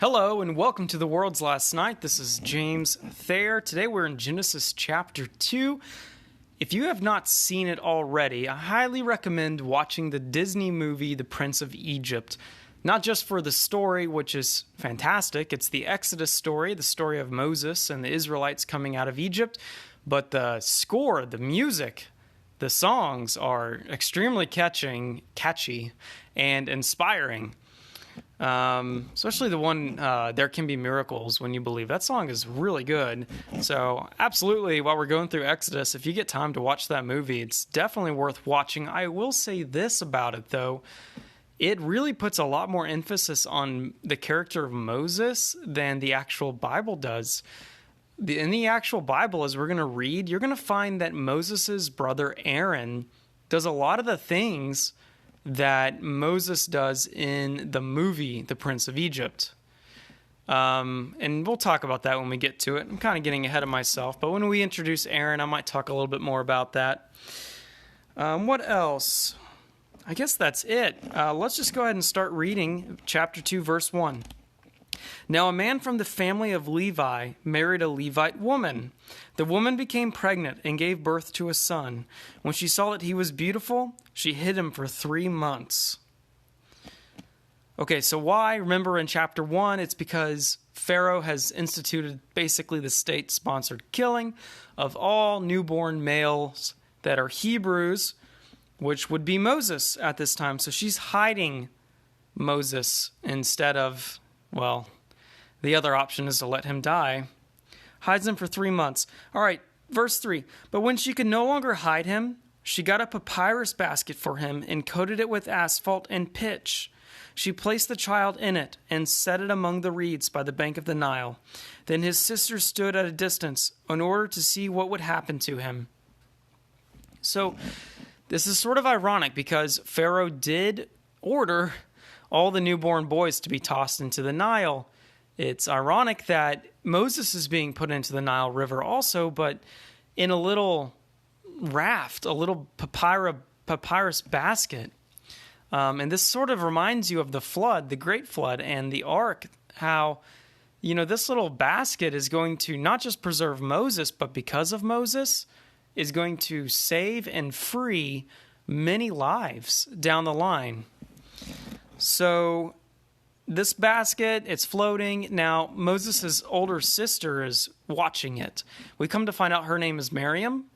Hello and welcome to The World's Last Night. This is James Thayer. Today we're in Genesis chapter 2. If you have not seen it already, I highly recommend watching the Disney movie The Prince of Egypt. Not just for the story, which is fantastic. It's the Exodus story, the story of Moses and the Israelites coming out of Egypt. But the score, the music, the songs are extremely catchy, and inspiring. Especially the one, There Can Be Miracles When You Believe. That song is really good. So absolutely, while we're going through Exodus, if you get time to watch that movie, it's definitely worth watching. I will say this about it, though. It really puts a lot more emphasis on the character of Moses than the actual Bible does. In the actual Bible, as we're going to read, you're going to find that Moses' brother Aaron does a lot of the things that Moses does in the movie The Prince of Egypt. And we'll talk about that when we get to it. I'm kind of getting ahead of myself, but when we introduce Aaron, I might talk a little bit more about that. What else? I guess that's it. Let's just go ahead and start reading chapter 2, verse 1. Now a man from the family of Levi married a Levite woman. The woman became pregnant and gave birth to a son. When she saw that he was beautiful, she hid him for 3 months. Okay, so why? Remember in chapter 1, it's because Pharaoh has instituted basically the state-sponsored killing of all newborn males that are Hebrews, which would be Moses at this time. So she's hiding Moses instead of, well, the other option is to let him die. Hides him for 3 months. All right, verse 3. But when she could no longer hide him, she got a papyrus basket for him and coated it with asphalt and pitch. She placed the child in it and set it among the reeds by the bank of the Nile. Then his sisters stood at a distance in order to see what would happen to him. So this is sort of ironic because Pharaoh did order all the newborn boys to be tossed into the Nile. It's ironic that Moses is being put into the Nile River also, but in a little raft, a little papyrus basket. And this sort of reminds you of the flood, the Great Flood, and the Ark, how, this little basket is going to not just preserve Moses, but because of Moses, is going to save and free many lives down the line. So this basket, it's floating. Now, Moses' older sister is watching it. We come to find out her name is Miriam,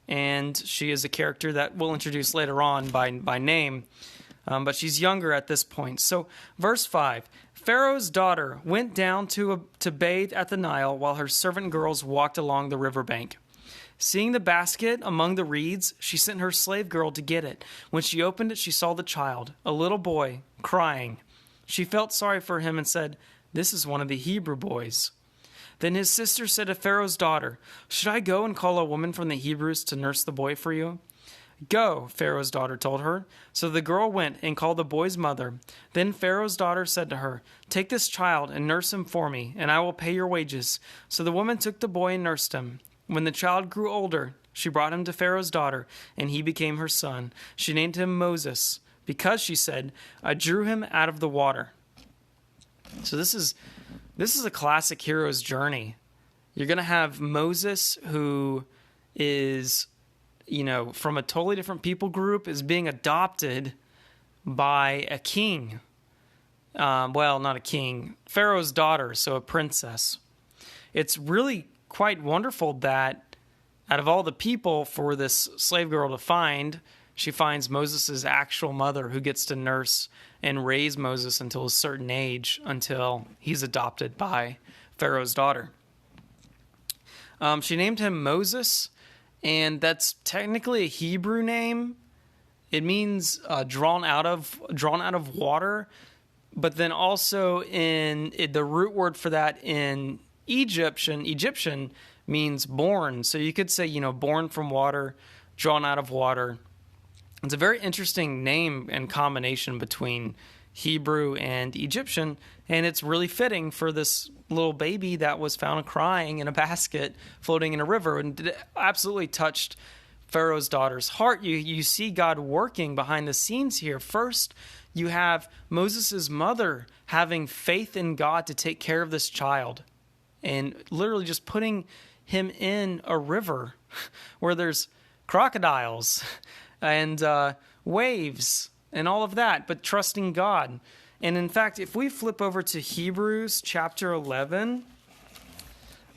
and she is a character that we'll introduce later on by name, but she's younger at this point. So, verse 5, Pharaoh's daughter went down to bathe at the Nile while her servant girls walked along the riverbank. Seeing the basket among the reeds, she sent her slave girl to get it. When she opened it, she saw the child, a little boy, crying. She felt sorry for him and said, "This is one of the Hebrew boys." Then his sister said to Pharaoh's daughter, "Should I go and call a woman from the Hebrews to nurse the boy for you?" "Go," Pharaoh's daughter told her. So the girl went and called the boy's mother. Then Pharaoh's daughter said to her, "Take this child and nurse him for me, and I will pay your wages." So the woman took the boy and nursed him. When the child grew older, she brought him to Pharaoh's daughter, and he became her son. She named him Moses, because she said, "I drew him out of the water." So this is a classic hero's journey. You're going to have Moses, who is, from a totally different people group, is being adopted by a king. Well, not a king, Pharaoh's daughter, so a princess. It's really quite wonderful that out of all the people for this slave girl to find, she finds Moses' actual mother, who gets to nurse and raise Moses until a certain age, until he's adopted by Pharaoh's daughter. She named him Moses, and that's technically a Hebrew name. It means drawn out of water, but then also the root word for that in Egyptian means born. So you could say, born from water, drawn out of water. It's a very interesting name and combination between Hebrew and Egyptian, and it's really fitting for this little baby that was found crying in a basket floating in a river, and it absolutely touched Pharaoh's daughter's heart. You see God working behind the scenes here. First, you have Moses' mother having faith in God to take care of this child and literally just putting him in a river where there's crocodiles and waves and all of that, but trusting God. And in fact, if we flip over to Hebrews chapter 11,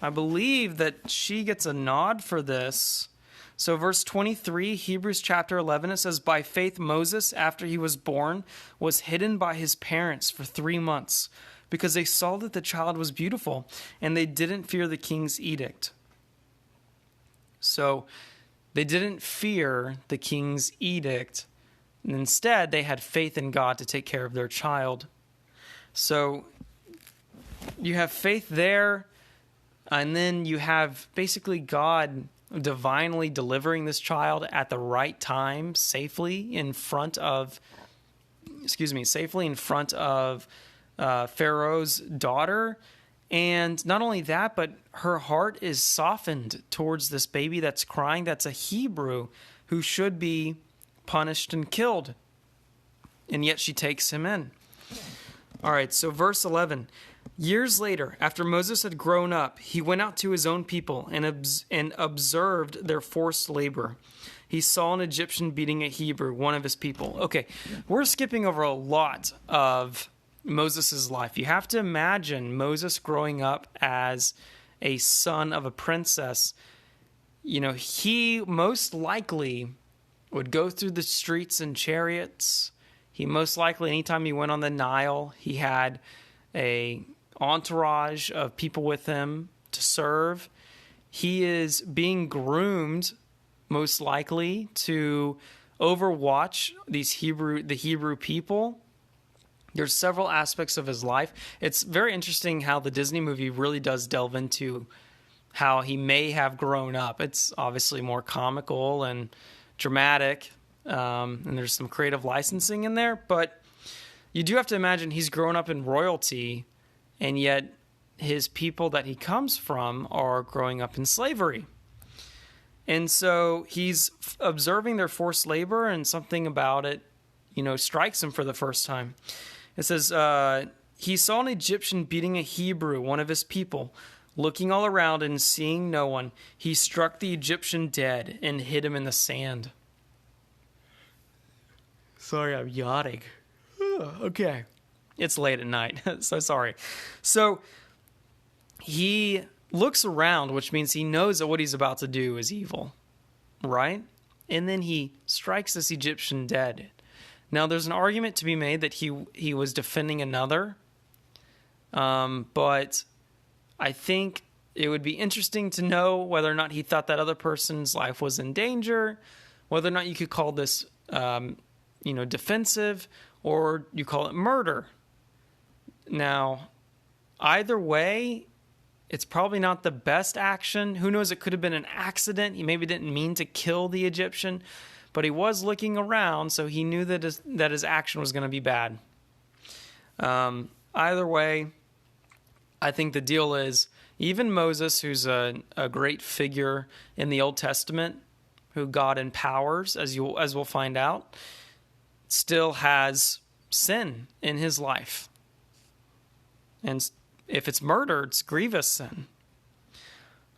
I believe that she gets a nod for this. So verse 23, Hebrews chapter 11, it says, "By faith Moses, after he was born, was hidden by his parents for 3 months, because they saw that the child was beautiful, and they didn't fear the king's edict." So they didn't fear the king's edict. And instead, they had faith in God to take care of their child. So you have faith there, and then you have basically God divinely delivering this child at the right time, safely in front of Pharaoh's daughter. And not only that, but her heart is softened towards this baby that's crying. That's a Hebrew who should be punished and killed. And yet she takes him in. All right, so verse 11. Years later, after Moses had grown up, he went out to his own people and observed their forced labor. He saw an Egyptian beating a Hebrew, one of his people. Okay, we're skipping over a lot of Moses' life. You have to imagine Moses growing up as a son of a princess. You know, he most likely would go through the streets in chariots. He most likely, anytime he went on the Nile, he had a entourage of people with him to serve. He is being groomed, most likely, to overwatch the Hebrew people. There's several aspects of his life. It's very interesting how the Disney movie really does delve into how he may have grown up. It's obviously more comical and dramatic, and there's some creative licensing in there, but you do have to imagine he's grown up in royalty, and yet his people that he comes from are growing up in slavery. And so he's observing their forced labor, and something about it, strikes him for the first time. It says, he saw an Egyptian beating a Hebrew, one of his people. Looking all around and seeing no one, he struck the Egyptian dead and hid him in the sand. Sorry, I'm yawning. Okay. It's late at night, so sorry. So he looks around, which means he knows that what he's about to do is evil, right? And then he strikes this Egyptian dead. Now, there's an argument to be made that he was defending another, but I think it would be interesting to know whether or not he thought that other person's life was in danger, whether or not you could call this, defensive, or you call it murder. Now, either way, it's probably not the best action. Who knows? It could have been an accident. He maybe didn't mean to kill the Egyptian, but he was looking around, so he knew that his action was going to be bad. Either way, I think the deal is, even Moses, who's a great figure in the Old Testament, who God empowers, as we'll find out, still has sin in his life. And if it's murder, it's grievous sin.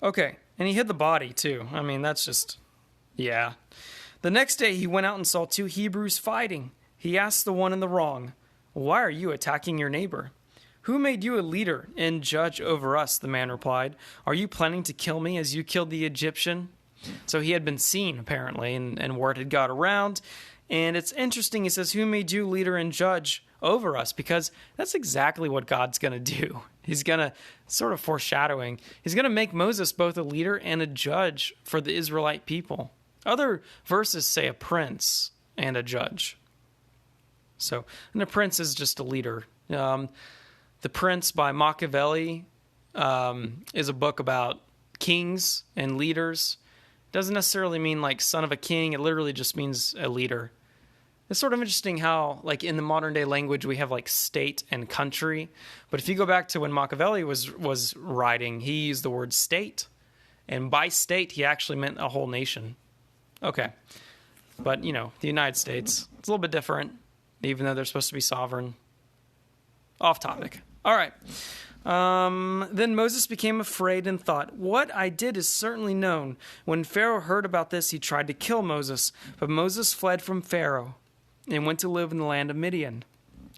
Okay, and he hid the body too. I mean, that's just, yeah. The next day he went out and saw 2 Hebrews fighting. He asked the one in the wrong, "Why are you attacking your neighbor?" "Who made you a leader and judge over us?" the man replied. "Are you planning to kill me as you killed the Egyptian?" So he had been seen, apparently, and word had got around. And it's interesting, he says, "Who made you leader and judge over us?" Because that's exactly what God's going to do. He's going to, sort of foreshadowing, he's going to make Moses both a leader and a judge for the Israelite people. Other verses say a prince and a judge. And a prince is just a leader. The Prince by Machiavelli is a book about kings and leaders. It doesn't necessarily mean like son of a king. It literally just means a leader. It's sort of interesting how, like, in the modern day language, we have like state and country. But if you go back to when Machiavelli was writing, he used the word state. And by state, he actually meant a whole nation. Okay. But, the United States, it's a little bit different, even though they're supposed to be sovereign. Off topic. All right. Then Moses became afraid and thought, "What I did is certainly known." When Pharaoh heard about this, he tried to kill Moses. But Moses fled from Pharaoh and went to live in the land of Midian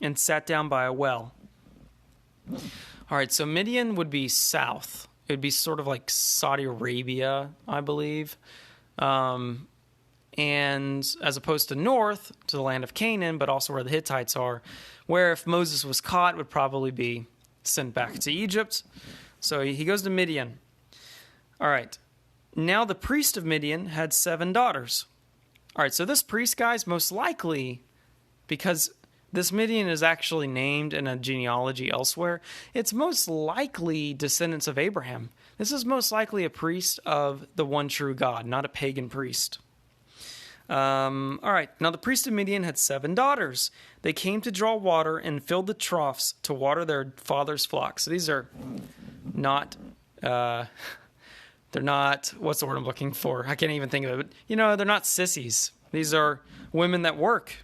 and sat down by a well. All right, so Midian would be south. It would be sort of like Saudi Arabia, I believe. And as opposed to north, to the land of Canaan, but also where the Hittites are, where if Moses was caught, would probably be sent back to Egypt. So he goes to Midian. All right. Now the priest of Midian had 7 daughters. All right, so this priest, guys, most likely, because this Midian is actually named in a genealogy elsewhere, it's most likely descendants of Abraham. This is most likely a priest of the one true God, not a pagan priest. All right. Now the priest of Midian had 7 daughters. They came to draw water and filled the troughs to water their father's flock. So these are not, they're not, what's the word I'm looking for? I can't even think of it. But, they're not sissies. These are women that work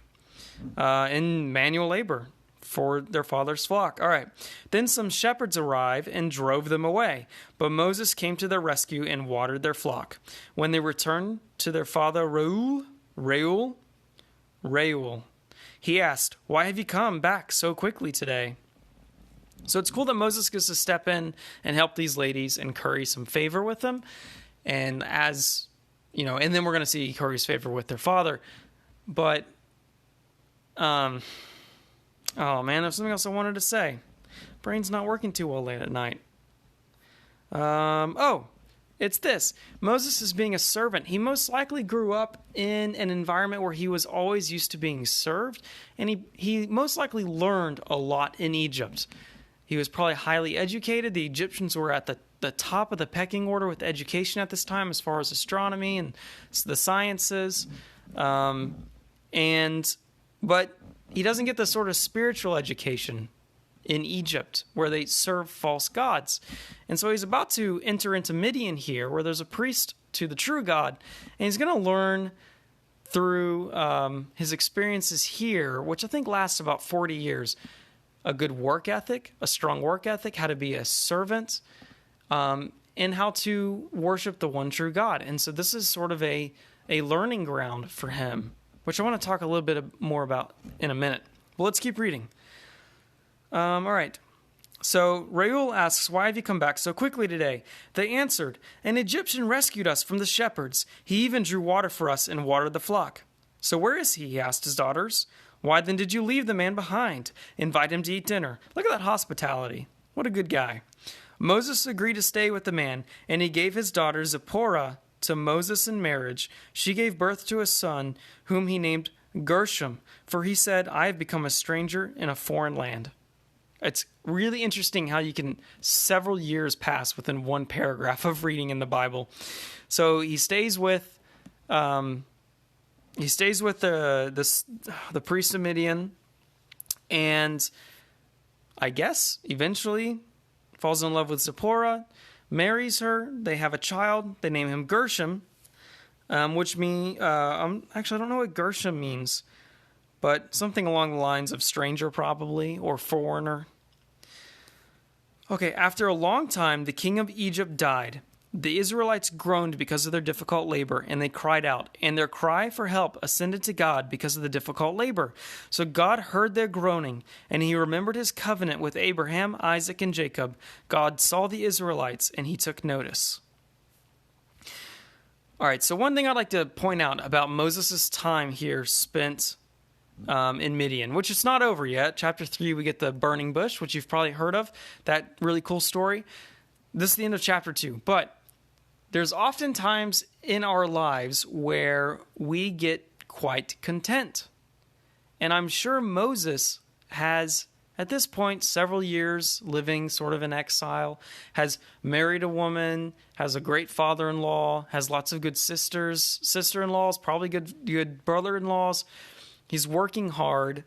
in manual labor for their father's flock. All right. Then some shepherds arrived and drove them away. But Moses came to their rescue and watered their flock. When they returned to their father Reuel, he asked, "Why have you come back so quickly today?" So it's cool that Moses gets to step in and help these ladies and curry some favor with them. And and then we're going to see he curries favor with their father. But, oh man, there's something else I wanted to say. Brain's not working too well late at night. It's this. Moses is being a servant. He most likely grew up in an environment where he was always used to being served, and he most likely learned a lot in Egypt. He was probably highly educated. The Egyptians were at the top of the pecking order with education at this time as far as astronomy and the sciences. But he doesn't get the sort of spiritual education in Egypt where they serve false gods. And so he's about to enter into Midian here where there's a priest to the true God. And he's going to learn through his experiences here, which I think lasts about 40 years, a good work ethic, a strong work ethic, how to be a servant, and how to worship the one true God. And so this is sort of a learning ground for him, which I want to talk a little bit more about in a minute. Well, let's keep reading. All right. So Reuel asks, "Why have you come back so quickly today?" They answered, "An Egyptian rescued us from the shepherds. He even drew water for us and watered the flock." "So where is he?" he asked his daughters. "Why then did you leave the man behind? Invite him to eat dinner." Look at that hospitality. What a good guy. Moses agreed to stay with the man, and he gave his daughter Zipporah to Moses in marriage. She gave birth to a son, whom he named Gershom, for he said, "I have become a stranger in a foreign land." It's really interesting how you can several years pass within one paragraph of reading in the Bible. So he stays with the priest of Midian, and I guess eventually falls in love with Zipporah, marries her. They have a child. They name him Gershom, which means actually I don't know what Gershom means, but something along the lines of stranger probably, or foreigner. Okay, after a long time, the king of Egypt died. The Israelites groaned because of their difficult labor, and they cried out, and their cry for help ascended to God because of the difficult labor. So God heard their groaning, and he remembered his covenant with Abraham, Isaac, and Jacob. God saw the Israelites, and he took notice. All right, so one thing I'd like to point out about Moses' time here spent in Midian, which is not over yet. Chapter 3, we get the burning bush, which you've probably heard of, that really cool story. This is the end of chapter 2, but there's often times in our lives where we get quite content. And I'm sure Moses has, at this point, several years living sort of in exile, has married a woman, has a great father-in-law, has lots of good sister-in-laws, probably good brother-in-laws. He's working hard,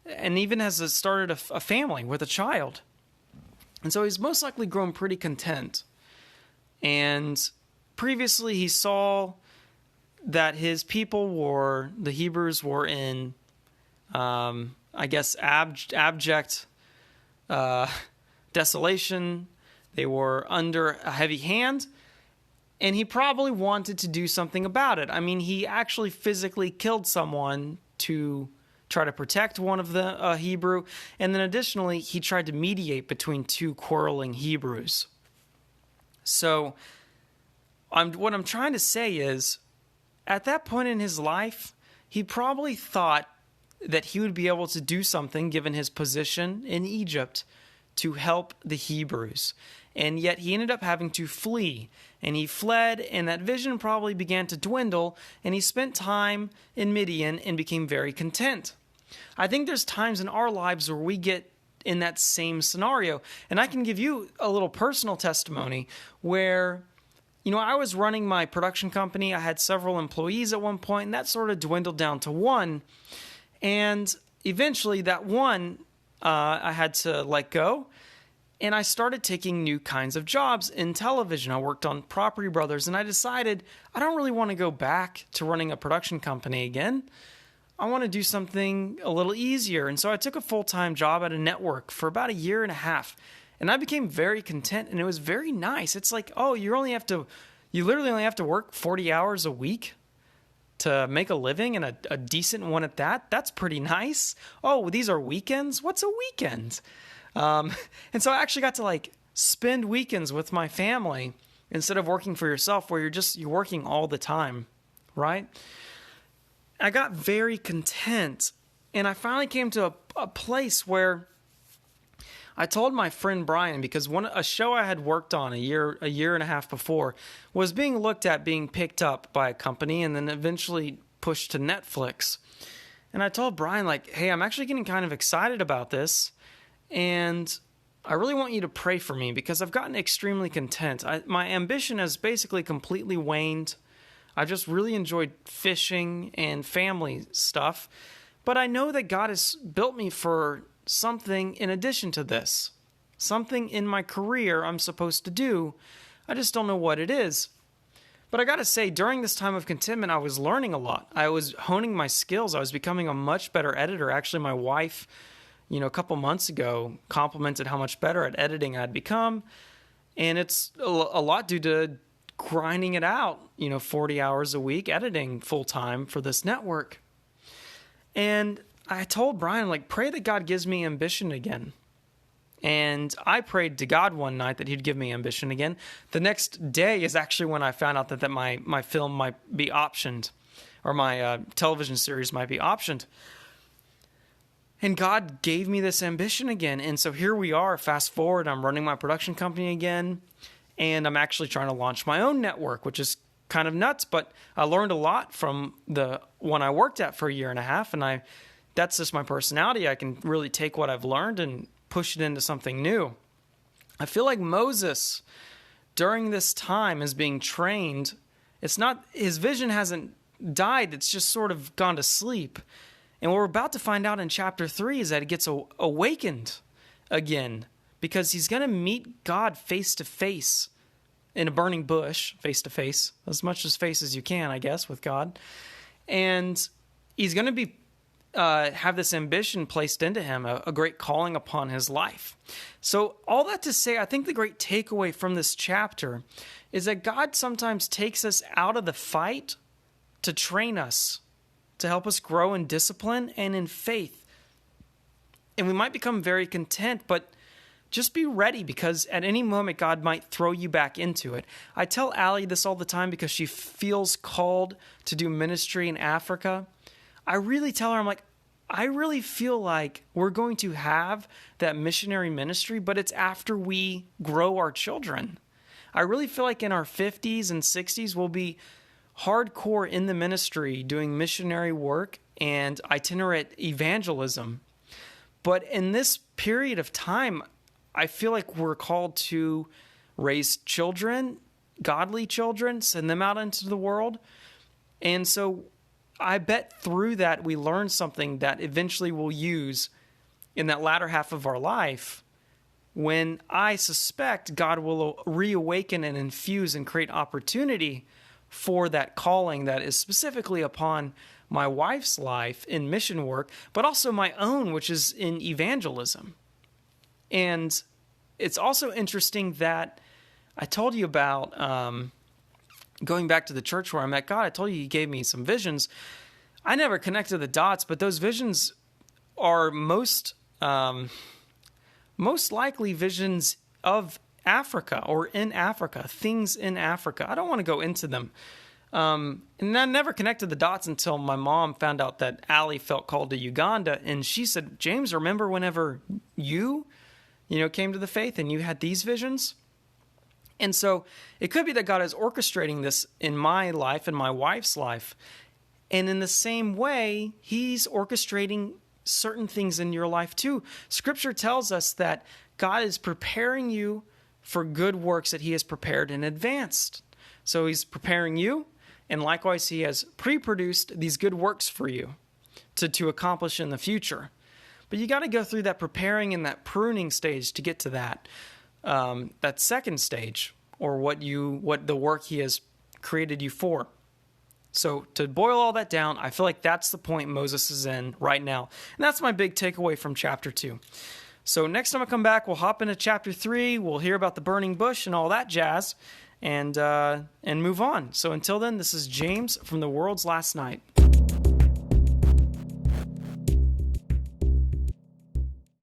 and even has started a family with a child. And so he's most likely grown pretty content. And previously he saw that his people the Hebrews were in, I guess, abject desolation. They were under a heavy hand, and he probably wanted to do something about it. I mean, he actually physically killed someone to try to protect one of the Hebrew, and then additionally, he tried to mediate between two quarreling Hebrews. So, what I'm trying to say is, at that point in his life, he probably thought that he would be able to do something, given his position in Egypt, to help the Hebrews. And yet he ended up having to flee. And he fled, and that vision probably began to dwindle, and he spent time in Midian and became very content. I think there's times in our lives where we get in that same scenario. And I can give you a little personal testimony where, I was running my production company. I had several employees at one point, and that sort of dwindled down to one. And eventually that one I had to let go. And I started taking new kinds of jobs in television. I worked on Property Brothers, and I decided I don't really want to go back to running a production company again. I want to do something a little easier. And so I took a full-time job at a network for about 1.5 years. And I became very content, and it was very nice. It's like, you literally only have to work 40 hours a week to make a living, and a decent one at that. That's pretty nice. Oh, these are weekends? What's a weekend? And so I actually got to spend weekends with my family instead of working for yourself, where you're working all the time, right? I got very content, and I finally came to a place where I told my friend Brian, because a show I had worked on a year and a half before was being looked at being picked up by a company and then eventually pushed to Netflix. And I told Brian, hey, I'm actually getting kind of excited about this, and I really want you to pray for me because I've gotten extremely content. My ambition has basically completely waned. I've just really enjoyed fishing and family stuff, but I know that God has built me for something in addition to this, something in my career I'm supposed to do. I just don't know what it is. But I got to say, during this time of contentment, I was learning a lot. I was honing my skills. I was becoming a much better editor. Actually, my wife, a couple months ago, complimented how much better at editing I'd become. And it's a lot due to grinding it out, 40 hours a week, editing full time for this network. And I told Brian, pray that God gives me ambition again. And I prayed to God one night that he'd give me ambition again. The next day is actually when I found out that my film might be optioned, or my television series might be optioned. And God gave me this ambition again. And so here we are, fast forward, I'm running my production company again, and I'm actually trying to launch my own network, which is kind of nuts, but I learned a lot from the one I worked at for 1.5 years, and that's just my personality. I can really take what I've learned and push it into something new. I feel like Moses, during this time, is being trained. It's not, his vision hasn't died, it's just sort of gone to sleep. And what we're about to find out in chapter 3 is that he gets awakened again, because he's going to meet God face to face in a burning bush, face to face, as much as face as you can, I guess, with God. And he's going to be have this ambition placed into him, a great calling upon his life. So all that to say, I think the great takeaway from this chapter is that God sometimes takes us out of the fight to train us, to help us grow in discipline and in faith. And we might become very content, but just be ready, because at any moment God might throw you back into it. I tell Allie this all the time because she feels called to do ministry in Africa. I really tell her, I really feel like we're going to have that missionary ministry, but it's after we grow our children. I really feel like in our 50s and 60s, we'll be hardcore in the ministry doing missionary work and itinerant evangelism. But in this period of time, I feel like we're called to raise children, godly children, send them out into the world. And so I bet through that we learn something that eventually we'll use in that latter half of our life, when I suspect God will reawaken and infuse and create opportunity for that calling that is specifically upon my wife's life in mission work, but also my own, which is in evangelism. And it's also interesting that I told you about going back to the church where I met God. I told you He gave me some visions. I never connected the dots, but those visions are most likely visions of Africa or in Africa, things in Africa. I don't want to go into them. And I never connected the dots until my mom found out that Allie felt called to Uganda. And she said, James, remember whenever you came to the faith and you had these visions? And so it could be that God is orchestrating this in my life and my wife's life. And in the same way, He's orchestrating certain things in your life too. Scripture tells us that God is preparing you for good works that He has prepared in advance. So He's preparing you, and likewise He has pre-produced these good works for you to accomplish in the future. But you got to go through that preparing and that pruning stage to get to that second stage, or what the work He has created you for. So to boil all that down, I feel like that's the point Moses is in right now. And that's my big takeaway from chapter 2. So next time I come back, we'll hop into chapter 3. We'll hear about the burning bush and all that jazz, and move on. So until then, this is James from The World's Last Night.